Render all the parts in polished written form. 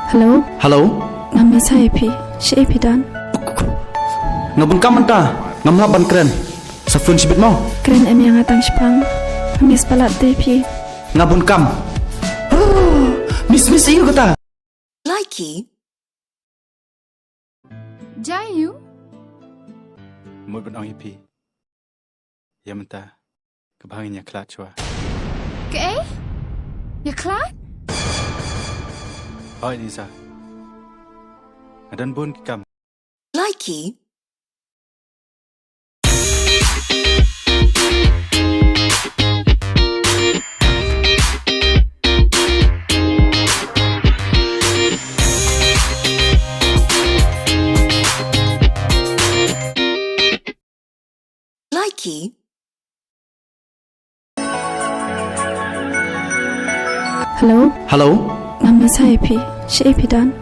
Hello, Hello, ngami saya pi, si pi dan. ngabun kam anta, ngamla ban kren. Safun sibit mo, Keren em yang atang sepang, ngis palat deh pi. ngabun kam. Miss iyo kata. Likey, Jayu, Mui ban ong ipi. Yamanta kebahanginya kelat chua. ke? Ya kelat? Oi Lisa. Adan bun kam. likey, likey, Hello, Hello, ngami saya pi, si pi dan.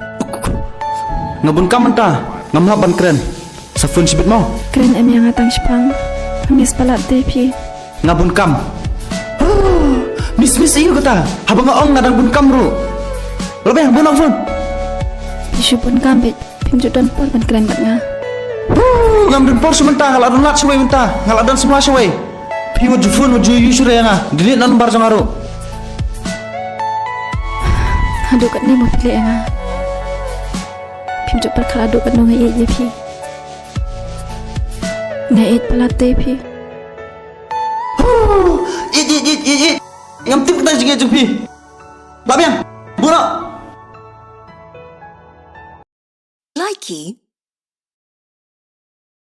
ngabun kam anta, ngamla ban kren. Safun sibit mo, Keren em yang atang sepang, ngis palat deh pi. ngabun kam. Miss iyo kata. Habang ong ngadang bun kam ru. Lebih bun ong fun. Isu pun kambit, pinjut dan por kan keren banget nga. Ngam dun por sementah, ngaladun lat suwe mentah, ngaladun semua suwe. Pi waju fun waju yusure nga, dilit nan bar jangaru. Aduh kat ni mau pilih nga. Pinjut perkala aduh kat nungai je pi. Ngait palat deh pi. It. Ngam tip kita juga jupi. Babiang, buna. likey,